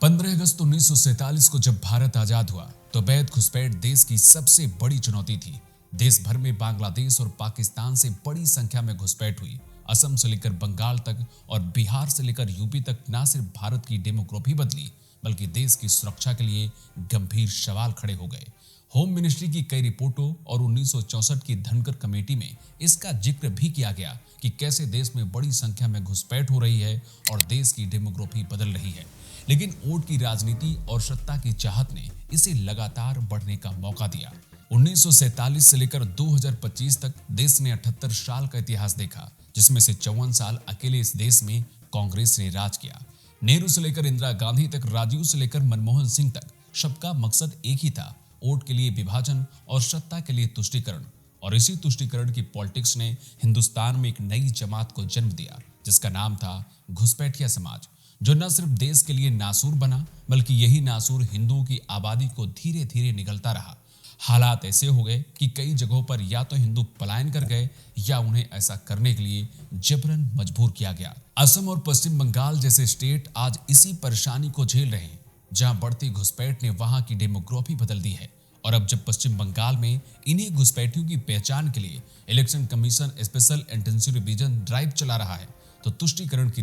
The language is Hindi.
15 अगस्त 1947 को जब भारत आजाद हुआ तो अवैध घुसपैठ देश की सबसे बड़ी चुनौती थी। देश भर में बांग्लादेश और पाकिस्तान से बड़ी संख्या में घुसपैठ हुई। असम से लेकर बंगाल तक और बिहार से लेकर यूपी तक न सिर्फ भारत की डेमोग्राफी बदली बल्कि देश की सुरक्षा के लिए गंभीर सवाल खड़े हो गए। होम मिनिस्ट्री की कई रिपोर्टों और 1964 की धनकर कमेटी में इसका जिक्र भी किया गया कि कैसे देश में बड़ी संख्या में घुसपैठ हो रही है और देश की डेमोग्राफी बदल रही है। लेकिन वोट की राजनीति और सत्ता की चाहत ने इसे लगातार बढ़ने का मौका दिया। 1947 से लेकर 2025 तक देश ने 78 साल का इतिहास देखा, जिसमें से 54 साल अकेले इस देश में कांग्रेस ने राज किया। नेहरू से लेकर इंदिरा गांधी तक, राजीव से लेकर मनमोहन सिंह तक, सबका मकसद एक ही था, वोट के लिए विभाजन और सत्ता के लिए तुष्टीकरण। और इसी तुष्टीकरण की पॉलिटिक्स ने हिंदुस्तान में एक नई जमात को जन्म दिया, जिसका नाम था घुसपैठिया समाज, जो न सिर्फ देश के लिए नासूर बना बल्कि यही नासूर हिंदुओं की आबादी को धीरे धीरे निगलता रहा। हालात ऐसे हो गए कि कई जगहों पर या तो हिंदू पलायन कर गए या उन्हें ऐसा करने के लिए जबरन मजबूर किया गया। असम और पश्चिम बंगाल जैसे स्टेट आज इसी परेशानी को झेल रहे हैं, जहां बढ़ती घुसपैठ ने वहां की डेमोग्राफी बदल दी है। और अब जब पश्चिम बंगाल में इन्हीं घुसपैठियों की पहचान के लिए election commission special intensive revision drive चला रहा है, तो तुष्टीकरण की